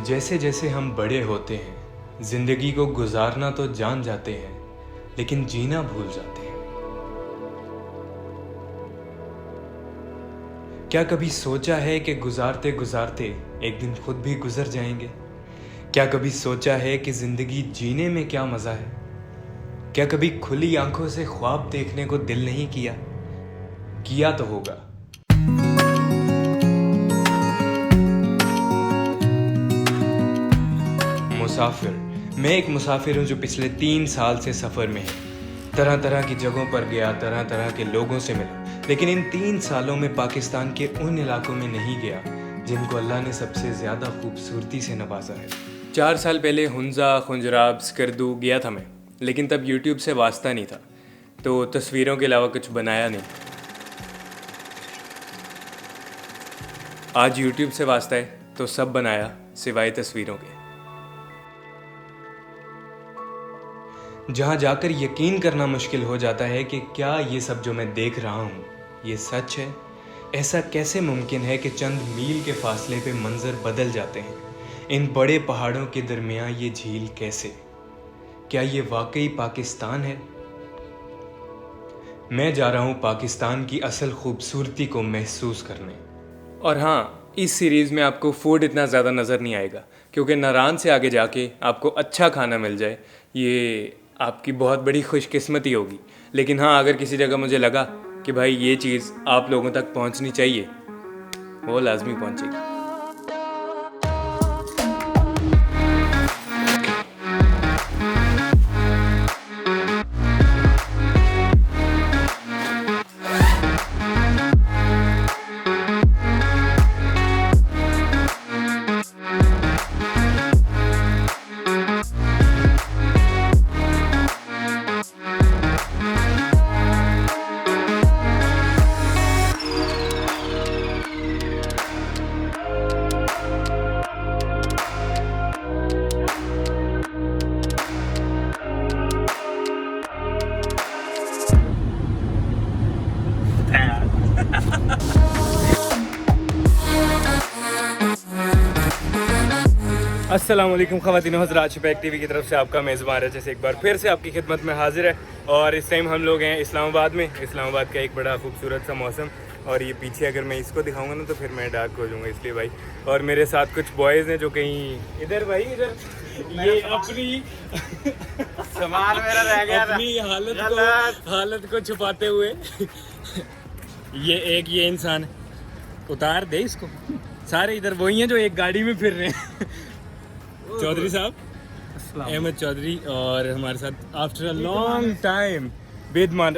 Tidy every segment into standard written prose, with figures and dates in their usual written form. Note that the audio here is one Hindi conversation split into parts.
जैसे जैसे हम बड़े होते हैं, जिंदगी को गुजारना तो जान जाते हैं, लेकिन जीना भूल जाते हैं। क्या कभी सोचा है कि गुजारते गुजारते एक दिन खुद भी गुजर जाएंगे? क्या कभी सोचा है कि जिंदगी जीने में क्या मजा है? क्या कभी खुली आंखों से ख्वाब देखने को दिल नहीं किया? किया तो होगा। मुसाफिर। मैं एक मुसाफिर हूँ जो पिछले 3 साल से सफ़र में है। तरह तरह की जगहों पर गया, तरह तरह के लोगों से मिला, लेकिन इन 3 सालों में पाकिस्तान के उन इलाकों में नहीं गया जिनको अल्लाह ने सबसे ज़्यादा खूबसूरती से नवाजा है। 4 साल पहले हुंजा, खुंजराब, स्कर्दू गया था मैं, लेकिन तब यूट्यूब से वास्ता नहीं था, तो तस्वीरों के अलावा कुछ बनाया नहीं। आज यूट्यूब से वास्ता है तो सब बनाया सिवाय तस्वीरों के। जहाँ जाकर यकीन करना मुश्किल हो जाता है कि क्या ये सब जो मैं देख रहा हूँ ये सच है। ऐसा कैसे मुमकिन है कि चंद मील के फासले पे मंजर बदल जाते हैं? इन बड़े पहाड़ों के दरमियाँ ये झील कैसे? क्या ये वाकई पाकिस्तान है? मैं जा रहा हूँ पाकिस्तान की असल खूबसूरती को महसूस करने। और हाँ, इस सीरीज़ में आपको फूड इतना ज़्यादा नज़र नहीं आएगा, क्योंकि नारान से आगे जाके आपको अच्छा खाना मिल जाए ये आपकी बहुत बड़ी खुशकिस्मती होगी। लेकिन हाँ, अगर किसी जगह मुझे लगा कि भाई ये चीज़ आप लोगों तक पहुंचनी चाहिए, वो लाजमी पहुंचेगी। अस्सलाम वालेकुम ख़वातीन हज़रात, शिपैक टीवी की तरफ से आपका मेज़बान है जैसे एक बार फिर से आपकी खिदमत में हाजिर है। और इस टाइम हम लोग हैं इस्लामाबाद में। इस्लामाबाद का एक बड़ा खूबसूरत सा मौसम, और ये पीछे अगर मैं इसको दिखाऊंगा ना तो फिर मैं डार्क हो जाऊंगा, इसलिए भाई। और मेरे साथ कुछ बॉयज़ हैं जो कहीं इधर भाई इधर ये अपनी सामान मेरा रह गया अपनी हालत को छुपाते हुए ये इंसान उतार दे इसको। सारे इधर वही हैं जो एक गाड़ी में फिर रहे हैं। चौधरी साहब, अहमद चौधरी, और हमारे साथ after a long time Baig man.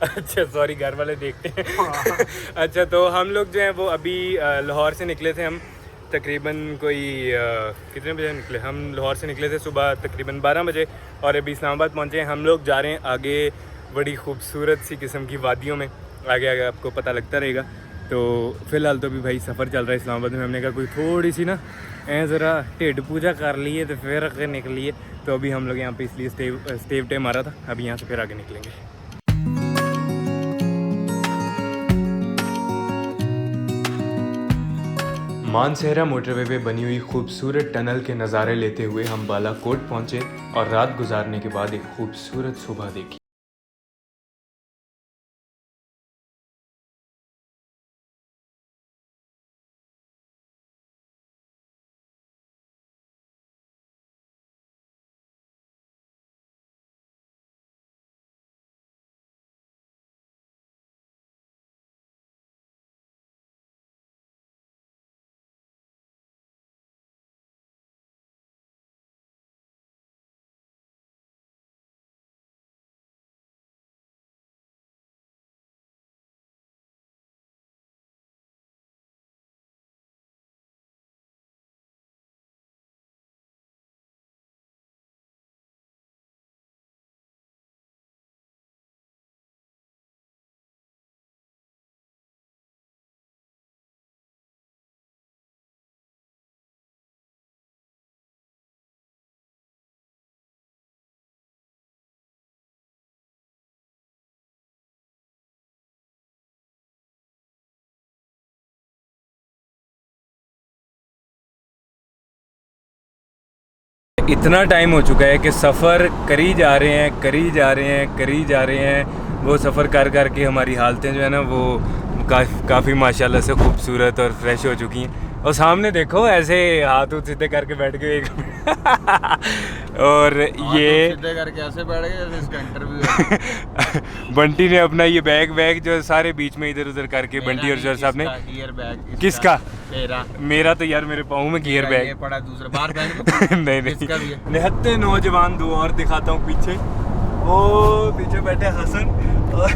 अच्छा सॉरी, घर वाले देखते हैं। अच्छा, तो हम लोग जो हैं वो अभी लाहौर से निकले थे। हम तकरीबन कोई कितने बजे निकले? हम लाहौर से निकले थे सुबह तकरीबन 12 बजे, और अभी इस्लामाबाद पहुँचे हैं। हम लोग जा रहे हैं आगे बड़ी खूबसूरत सी किस्म की वादियों में। आगे आगे आपको पता लगता रहेगा। तो फ़िलहाल तो अभी भाई सफ़र चल रहा है इस्लामाबाद में। हमने कहा कोई थोड़ी सी ना ज़रा ढिड पूजा कर लिए तो फिर आगे निकलिए। तो अभी हम लोग यहाँ पे इसलिए स्टेव टाइम आ रहा था, अभी यहाँ से फिर आगे निकलेंगे। मानसहरा मोटरवे पे बनी हुई खूबसूरत टनल के नज़ारे लेते हुए हम बालाकोट पहुँचे और रात गुजारने के बाद एक खूबसूरत सुबह देखी। इतना टाइम हो चुका है कि सफ़र करी जा रहे हैं करी जा रहे हैं करी जा रहे हैं। वो सफ़र कर कर के हमारी हालतें जो है ना वो काफ़ी माशाल्लाह से खूबसूरत और फ्रेश हो चुकी हैं। और सामने देखो ऐसे हाथ सीधे करके बैठ गए एक और ये सीधे करके ऐसे बैठ गए जैसे इसका इंटरव्यू बंटी ने अपना ये बैग जो सारे बीच में इधर उधर करके बंटी और जोर साहब ने गियर बैग किसका मेरा तो यार मेरे पाँव में गियर बैग पड़ा दूसरा बाहर बैग नहीं निहत्ते नौजवान दो और दिखाता हूँ पीछे। वो पीछे बैठे हसन और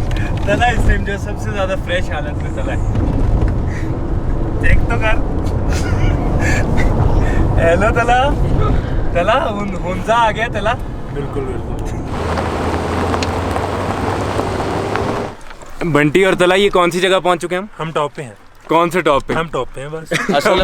तला इस टाइम जो सबसे ज़्यादा फ्रेश हालत में तला है। चेक तो कर। हेलो तला हुंजा आ गया तला। बिल्कुल बंटी और तला ये कौन सी जगह पहुंच चुके हैं हम टॉप पे हैं। कौन से टॉप पे? हम टॉप पे हैं बस। असल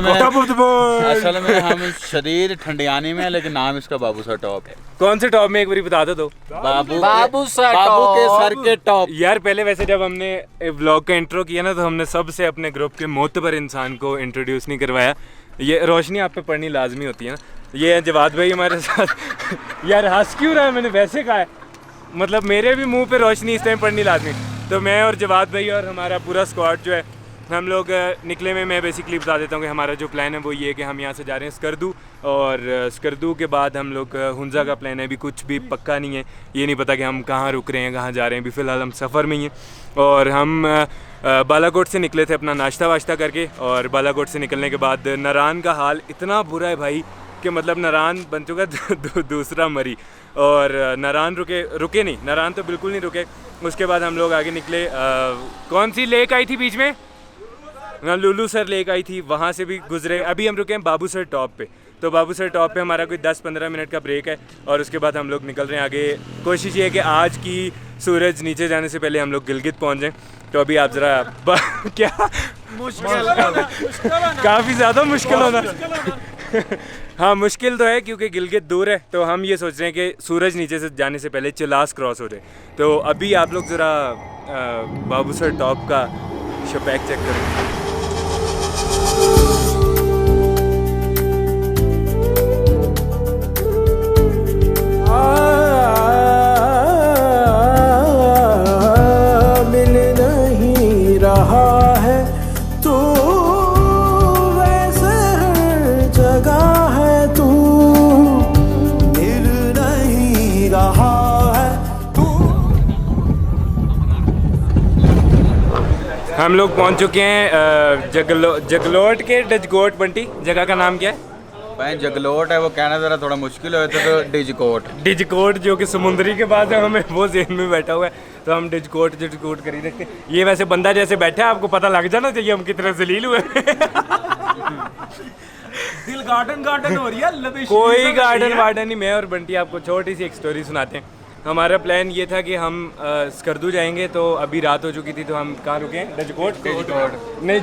में हम शदीद ठंडियानी में हैं, लेकिन नाम इसका बाबू सर टॉप है। कौन से टॉप में एक बार बता दो तो? बाबू के सर के टॉप। यार पहले वैसे जब हमने व्लॉग का इंट्रो किया ना तो हमने सबसे अपने ग्रुप के मोतबर इंसान को इंट्रोड्यूस नहीं करवाया। ये रोशनी आप पे पढ़नी लाजमी होती है ना। ये है जवाद भाई हमारे साथ। यार हंस क्यों रहा है? मैंने वैसे कहा है, मतलब मेरे भी मुंह पे रोशनी इस टाइम पढ़नी लाजमी। तो मैं और जवाद भाई और हमारा पूरा स्क्वाड जो है हम लोग निकले में, मैं बेसिकली बता देता हूँ कि हमारा जो प्लान है वो ये है कि हम यहाँ से जा रहे हैं स्कर्दू, और स्कर्दू के बाद हम लोग हुंजा का प्लान है। अभी कुछ भी पक्का नहीं है, ये नहीं पता कि हम कहाँ रुक रहे हैं कहाँ जा रहे हैं। अभी फ़िलहाल हम सफ़र में ही हैं। और हम बालाकोट से निकले थे अपना नाश्ता वाश्ता करके, और बालाकोट से निकलने के बाद नारायण का हाल इतना बुरा है भाई कि मतलब नारायण बन चुका दूसरा मरी। और नारायण रुके नहीं, नारायण तो बिल्कुल नहीं रुके। उसके बाद हम लोग आगे निकले। कौन सी लेक आई थी बीच में? लुलू सर लेक आई थी, वहाँ से भी गुजरे। अभी हम रुके हैं बाबू सर टॉप पे। तो बाबू सर टॉप पे हमारा कोई 10-15 मिनट का ब्रेक है, और उसके बाद हम लोग निकल रहे हैं आगे। कोशिश ये है कि आज की सूरज नीचे जाने से पहले हम लोग गिलगित पहुँच जाएँ। तो अभी आप ज़रा क्या काफ़ी ज़्यादा मुश्किल होना। हाँ मुश्किल तो है क्योंकि गिलगित दूर है। तो हम ये सोच रहे हैं कि सूरज नीचे से जाने से पहले चिलास क्रॉस हो जाए। तो अभी आप लोग ज़रा बाबू सर टॉप का शपैक चेक करें। मिल नहीं रहा है तू, वैसे हर जगह है तू, मिल नहीं रहा है तू। हम लोग पहुंच चुके हैं जगलोट के डजकोट। बंटी जगह का नाम क्या है? भाई जगलोट है, वो कहना जरा थोड़ा मुश्किल हो तो डिजकोट जो कि समुद्री के बाद है, हमें वो जेहन में बैठा हुआ है। तो हम डिजकोट कर ही रखते हैं। ये वैसे बंदा जैसे बैठा है आपको पता लग जाना चाहिए हम कितने जलील हुए। दिल गार्डन हो रही है। कोई गार्डन नहीं। मैं और बंटी आपको छोटी सी एक स्टोरी सुनाते हैं। हमारा प्लान ये था कि हम स्कर्दू जाएंगे। तो अभी रात हो चुकी थी, तो हम कहाँ रुके? डजकोट नहीं,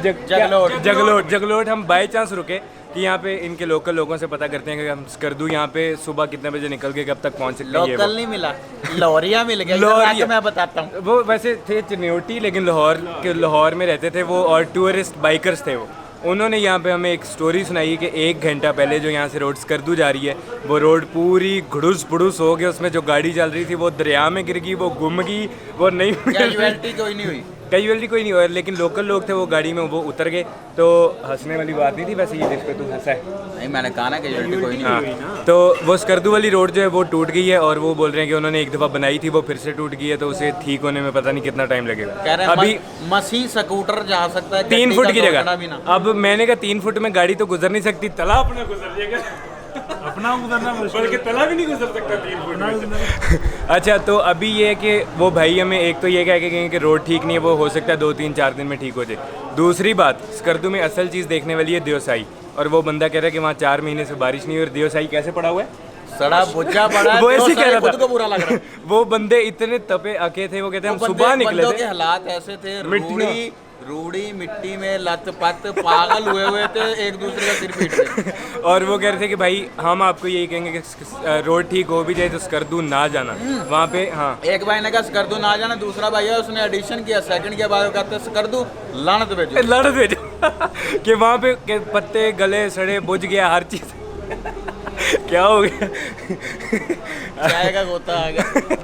जगलोट। हम बाई चांस रुके कि यहाँ पे इनके लोकल लोगों से पता करते हैं कि हम स्कर्दू यहाँ पे सुबह कितने बजे निकल के कब तक पहुँच सकते हैं। लोकल नहीं मिला, लोरिया मिल गया। लोरिया मैं बताता हूँ, वो वैसे थे चिन्योटी, लेकिन लाहौर में रहते थे वो, और टूरिस्ट बाइकर्स थे वो। उन्होंने यहाँ पे हमें एक स्टोरी सुनाई कि 1 घंटा पहले जो यहाँ से रोड स्कर्दू जा रही है वो रोड पूरी घुड़ुस पुड़ुस हो गया। उसमें जो गाड़ी चल रही थी वो दरिया में गिर गई, वो गुम गई, वो नहीं कैजुअलिटी कोई नहीं हुई। कैजुअलिटी कोई नहीं हुआ, लेकिन लोकल लोग थे वो गाड़ी में, वो उतर गए। तो हंसने वाली बात नहीं थी वैसे ये जिस पे तू हंसा है। नहीं मैंने कहा ना कैजुअलिटी कोई नहीं हुई। तो वो स्कर्दू वाली रोड जो है वो टूट गई है, और वो बोल रहे हैं कि उन्होंने एक दफ़ा बनाई थी, वो फिर से टूट गई है। तो उसे ठीक होने में पता नहीं कितना टाइम लगेगा। कह रहे हैं अभी मसी स्कूटर जा सकता है 3 फुट की जगह। अब मैंने कहा 3 फुट में गाड़ी तो गुजर नहीं सकती, तला अपना गुजर जाएगा। अपना गुजरना मुश्किल, बल्कि तला भी नहीं गुजर सकता 3 फुट में। अच्छा तो अभी ये है कि वो भाई हमें एक तो ये कह के गए कि रोड ठीक नहीं है, वो हो सकता है 2-3-4 दिन में ठीक हो जाए। दूसरी बात, स्कर्दू में असल चीज़ देखने वाली है देवसाई, और वो बंदा कह रहा है कि वहाँ 4 महीने से बारिश नहीं हुई। और देवसाई कैसे पड़ा हुआ है? सड़ा बुच्चा पड़ा है। वो ऐसे कह रहा था, खुद को बुरा लग रहा है। वो बंदे इतने तपे अके थे, वो कहते हैं हम सुबह निकले थे। हालात ऐसे थे, रूड़ी मिट्टी में लत पत पागल हुए थे, एक दूसरे का सिर पीट रहे। और वो कह रहे थे कि भाई हम आपको यही कहेंगे कि रोड ठीक हो भी जाए तो स्कर्दू ना जाना वहाँ पे। हाँ एक भाई ने कहा स्कर्दू ना जाना, दूसरा भाई है उसने एडिशन किया, सेकंड के बाद कहते स्कर्दू लानत भेजो कि वहाँ पे के पत्ते गले सड़े बुझ गया हर चीज़। क्या हो गया? चाय का गोता आ गया।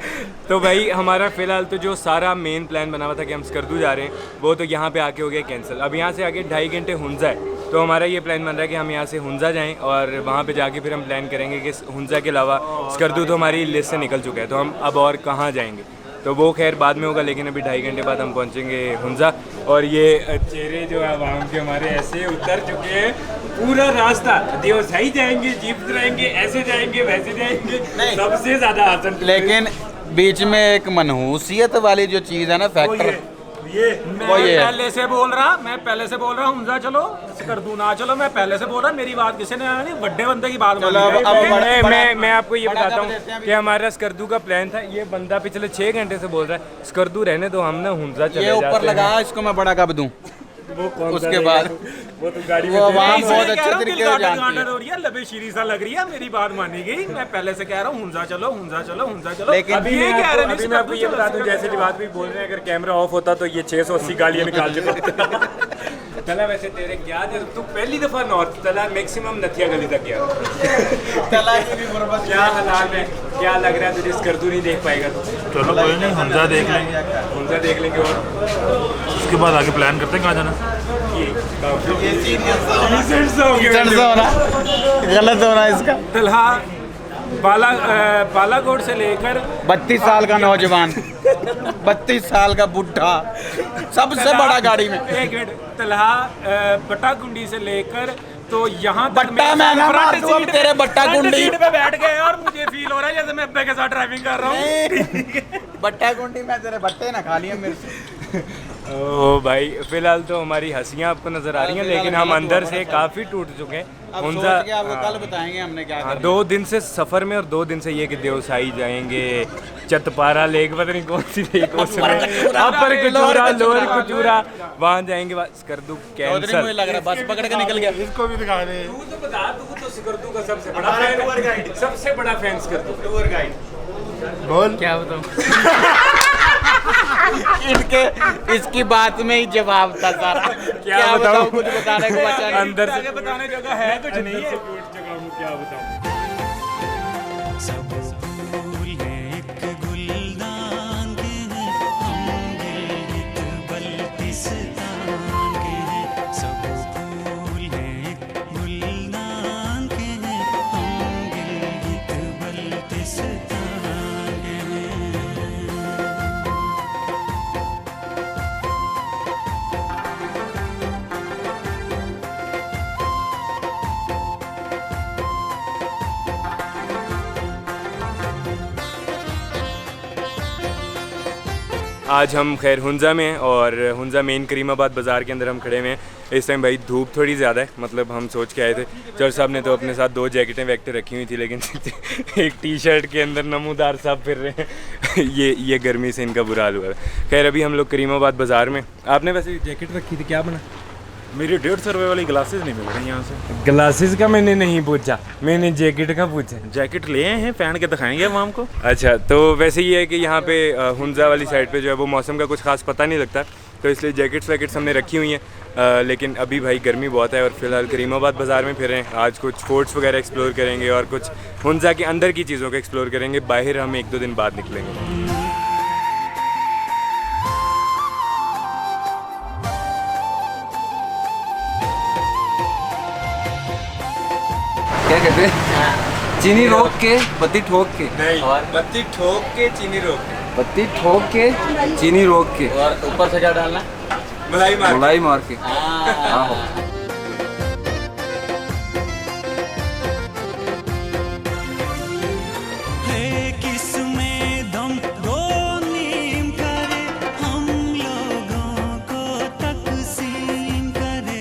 तो भाई हमारा फ़िलहाल तो जो सारा मेन प्लान बना हुआ था कि हम स्कर्दू जा रहे हैं वो तो यहाँ पे आके हो गया कैंसिल। अब यहाँ से आगे 2.5 घंटे हुंजा है, तो हमारा ये प्लान बन रहा है कि हम यहाँ से हुंजा जाएं और वहाँ पे जाके फिर हम प्लान करेंगे कि हुंजा के अलावा स्कर्दू तो हमारी लिस्ट से निकल चुका है, तो हम अब और कहाँ जाएंगे, तो वो खैर बाद में होगा। लेकिन अभी 2.5 घंटे बाद हम पहुँचेंगे हुंजा। और ये चेहरे जो है आवाम के हमारे ऐसे उतर चुके हैं, पूरा रास्ता देव सही जाएंगे, जीप रहेंगे, ऐसे जाएंगे, वैसे जाएंगे, सबसे ज़्यादा आसन। लेकिन बीच में एक मनहूसियत वाली जो चीज़ है ना फैक्टर, मैं पहले से बोल रहा हूँ हुंजा चलो, स्कर्दू ना चलो। मैं पहले से बोल रहा, मेरी बात किसी ने नहीं, बड़े बंदे की बात चलो मानी अब है। मैं आपको ये बताता हूँ कि हमारा स्कर्दू का प्लान था। ये बंदा पिछले 6 घंटे से बोल रहा है स्कर्दू रहने दो, हम ना हुंजा चले ये जाते ऊपर हैं। लगा, इसको मैं बड़ा कब दूं? वो कौन सा उसके देगा? बाद वो तो गाड़ी वो में आवाम दे- बहुत अच्छे तरीके से जानती है। हो रही है, लबे शीरी सा लग रही है, मेरी बात मानी गई। मैं पहले से कह रहा हूँ हुंजा चलो, हुंजा चलो, हुंजा चलो। लेकिन अभी ये मैं कह रहे अभी मैं आपको ये बता दूं, जैसे बात भी बोल रहे हैं, अगर कैमरा ऑफ होता तो ये 680 गालियां निकाल चुका। तला वैसे तेरे क्या तू पहली दफा नॉर्थ तला मैक्सिमम नथिया गली तक गया। क्या हालात है, क्या लग रहा है तुझे स्कर्दू नहीं देख पाएगा? चलो कोई नहीं, हुंजा देख लेंगे, हुंजा देख लेंगे और उसके बाद आगे प्लान करते हैं कहाँ जाना। गलत हो रहा है इसका। तलहा बालाकोट से लेकर 32 साल का नौजवान, 32 साल का बुढ़ा, सबसे बड़ा गाड़ी में। एक मिनट, तलहा बट्टाकुंडी से लेकर तो यहाँ तक बट्टा मैं ना मार दूं अब तेरे बट्टा कुंडी। सीट पे बैठ गए और मुझे फील हो रहा है जैसे मैं अब्बे के साथ ड्राइविंग कर रहा हूँ। बट्टा कुंडी में तेरे बट्टे ना खा लिए मेरे से। ओ भाई फिलहाल तो हमारी हंसियां आपको नजर आ रही हैं, लेकिन हम अंदर से काफी टूट चुके हैं। अब हुंजा सोच के आपको कल बताएंगे हमने क्या हाँ, करना। 2 दिन से सफर में और 2 दिन से ये कि देवसाई जाएंगे, चतपारा लेक, पता नहीं कौन सी लेक, उसमें अपर कचूरा, लोअर कचूरा, वहाँ जाएंगे। बस स्कर्दू चौधरी मुझे कैंसल। लग रहा है बस पकड़ के निकल गया। इसको भी दिखा दे। तू तो बता, तू तो स्कर्दू का सबसे बड़ा फैन है, सबसे बड़ा फैन स्कर्दू। टूर गाइड बोल क्या बताऊं? इनके इसकी बात में ही जवाब था सारा। क्या बताऊं, कुछ बताने को बचा नहीं। अंदर से आगे बताने जगह है कुछ नहीं है। टूट चुका हूँ, क्या बताऊं? सब फूल हैं एक गुलदान के हैं, हम गिलगित बल्तिस्तान के हैं। सब फूल हैं एक गुलदान के हैं, हम गिलगित बल्तिस्तान के हैं। आज हम खैर हुंजा में हैं और हुंजा मेन करीमाबाद बाज़ार के अंदर हम खड़े हुए हैं। इस टाइम भाई धूप थोड़ी ज़्यादा है, मतलब हम सोच के आए थे। चौर साहब ने तो अपने साथ 2 जैकेटें वैकेटें रखी हुई थी, लेकिन एक टी-शर्ट के अंदर नमूदार साहब फिर रहे हैं। ये गर्मी से इनका बुरा हाल हुआ है। खैर अभी हम लोग करीमाबाद बाज़ार में। आपने वैसे जैकेट रखी थी, क्या बना? मेरी 150 रुपए वाली ग्लासेस नहीं मिल रही यहाँ से। ग्लासेस का मैंने नहीं पूछा, मैंने जैकेट का पूछा। जैकेट ले आए हैं, पहन के दिखाएंगे हम आपको। अच्छा, तो वैसे ये है कि यहाँ पे हुंजा वाली साइड पे जो है वो मौसम का कुछ खास पता नहीं लगता, तो इसलिए जैकेट्स वैकेट्स हमने रखी हुई हैं। लेकिन अभी भाई गर्मी बहुत है और फिलहाल करीमाबाद बाज़ार में फिर रहे हैं। आज कुछ फोर्ट्स वगैरह एक्सप्लोर करेंगे और कुछ हुंजा के अंदर की चीज़ों को एक्सप्लोर करेंगे। बाहर हम 1-2 दिन बाद निकलेंगे। क्या कहते हैं? चीनी रोक के पत्ती ठोक के, नहीं, बत्ती ठोक के चीनी रोक के, पत्ती ठोक के चीनी रोक के, और ऊपर से क्या डालना? मलाई मार। मलाई मार के। आहो। है किसमें दम दो नीम करे, हम लोगों को तकसीम करे।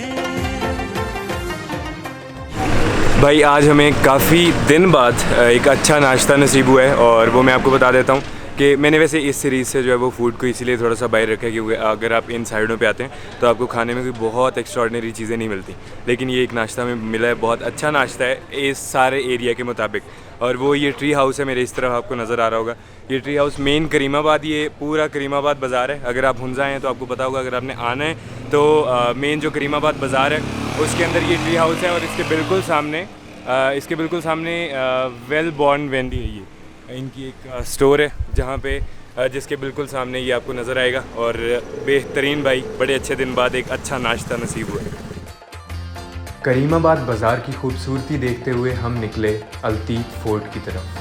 भाई आज हमें काफ़ी दिन बाद एक अच्छा नाश्ता नसीब हुआ है और वो मैं आपको बता देता हूँ कि मैंने वैसे इस सीरीज़ से जो है वो फूड को इसीलिए थोड़ा सा बाहर रखा है क्योंकि अगर आप इन साइडों पे आते हैं तो आपको खाने में कोई बहुत एक्स्ट्रॉर्डिनरी चीज़ें नहीं मिलती, लेकिन ये एक नाश्ता में मिला है, बहुत अच्छा नाश्ता है इस सारे एरिया के मुताबिक। और वो ये ट्री हाउस है, मेरे इस तरफ आपको नज़र आ रहा होगा। ये ट्री हाउस मेन करीमाबाद, ये पूरा करीमाबाद बाज़ार है। अगर आप हुंजा हैं तो आपको पता होगा, अगर आपने आना है तो मेन जो करीमाबाद बाज़ार है उसके अंदर ये ट्री हाउस है और इसके बिल्कुल सामने इसके बिल्कुल सामने वेल बॉर्न वेंडी है, ये इनकी एक स्टोर है जहाँ पे जिसके बिल्कुल सामने ये आपको नज़र आएगा। और बेहतरीन भाई, बड़े अच्छे दिन बाद एक अच्छा नाश्ता नसीब हुआ। करीमाबाद बाज़ार की खूबसूरती देखते हुए हम निकले अलतीफ़ फोर्ट की तरफ।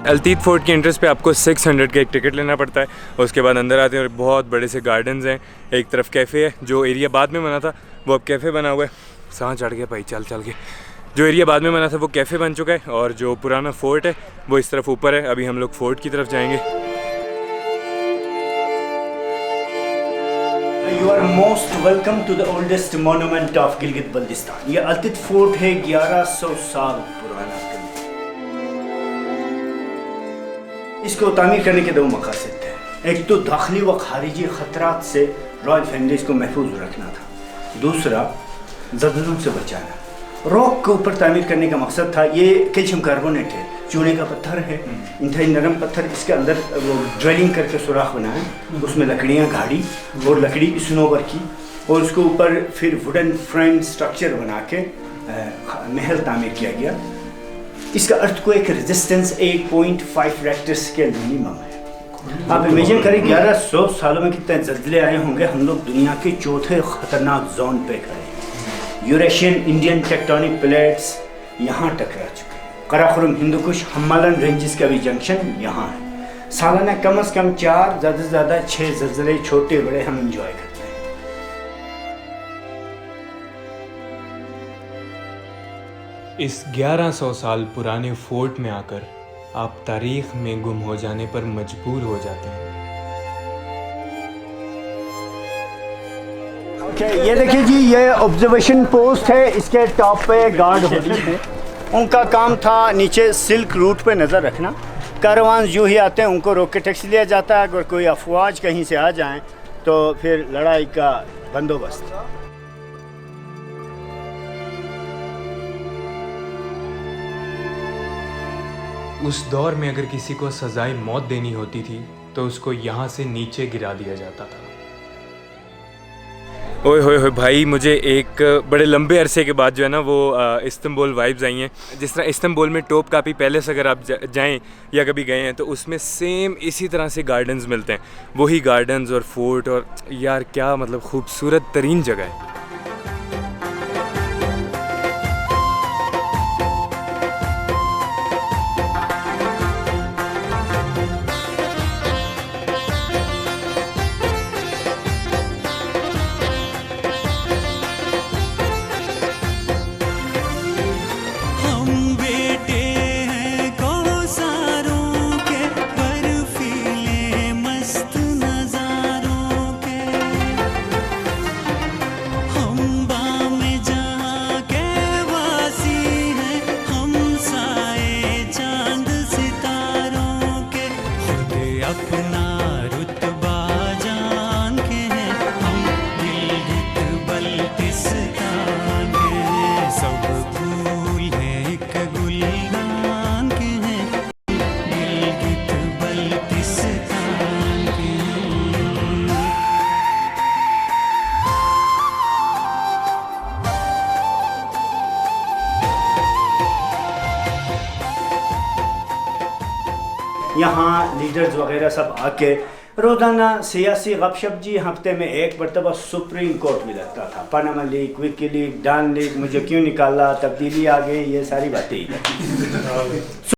अलतीफ़ फोर्ट की एंट्रेंस पे आपको 600 का एक टिकट लेना पड़ता है। और उसके बाद अंदर आते हैं और बहुत बड़े से गार्डन्स हैं। एक तरफ कैफ़े है, जो एरिया बाद में बना था वो अब कैफ़े बना हुआ है। सांस चढ़ गया भाई चल के। जो एरिया बाद में बना था वो कैफ़े बन चुका है और जो पुराना फोर्ट है वो इस तरफ ऊपर है। अभी हम लोग फोर्ट की तरफ जाएंगे। You are most welcome to the oldest monument of Gilgit Baltistan. ये अलतीफ़ फोर्ट है, 1100 साल पुराना। इसको तामीर करने के दो मकसद थे। एक तो दाखिली व खारिजी ख़तरात से रॉयल फैमिलीज़ को महफूज रखना था, दूसरा ज़लज़लों से बचाना। रॉक के ऊपर तामीर करने का मकसद था। ये कैल्शियम कार्बोनेट है, चूने का पत्थर है, इंतहाई नरम पत्थर। इसके अंदर वो ड्वेलिंग करके सुराख बनाए, उसमें लकड़ियाँ गाड़ी और लकड़ी स्नोवर की, और उसके ऊपर फिर वुडन फ्रेम स्ट्रक्चर बना के महल तामीर किया गया। इसका earthquake resistance 8.5 Richter scale minimum है। आप इमेजिन करें 1100 सालों में कितने ज़लज़ले आए होंगे। हम लोग दुनिया के चौथे ख़तरनाक जोन पे खड़े हैं। यूरेशियन इंडियन टेक्टोनिक प्लेट्स यहाँ टकरा चुके हैं। कराकोरम, हिंदुकुश, हिमालयन रेंजेस का भी जंक्शन यहाँ है। सालाना कम से कम 4, ज़्यादा से ज़्यादा 6 ज़लज़ले छोटे बड़े हम इंजॉय करते हैं। इस 1100 साल पुराने फोर्ट में आकर आप तारीख में गुम हो जाने पर मजबूर हो जाते हैं। ये देखिए जी, ये ऑब्जर्वेशन पोस्ट है। इसके टॉप पे गार्ड होते थे। उनका काम था नीचे सिल्क रूट पे नज़र रखना। कारवान जो ही आते हैं उनको रोक के टैक्सी लिया जाता है। अगर कोई अफवाज कहीं से आ जाएं तो फिर लड़ाई का बंदोबस्त। उस दौर में अगर किसी को सजाए मौत देनी होती थी तो उसको यहाँ से नीचे गिरा दिया जाता था। ओए होए भाई, मुझे एक बड़े लंबे अरसे के बाद जो है ना वो इस्तांबुल वाइब्स आई हैं। जिस तरह इस्तांबुल में टॉपकापी पैलेस अगर आप जाएं या कभी गए हैं तो उसमें सेम इसी तरह से गार्डन्स मिलते हैं। वही गार्डन्स और फोर्ट, और यार क्या मतलब खूबसूरत तरीन जगह है। यहाँ लीडर्स वगैरह सब आके रोज़ाना सियासी गपशप जी। हफ्ते में एक मरतबा सुप्रीम कोर्ट भी लगता था। पनामा लीक, विकी लीक, डान लीक, मुझे क्यों निकाला, तब्दीली आ गई, ये सारी बातें ही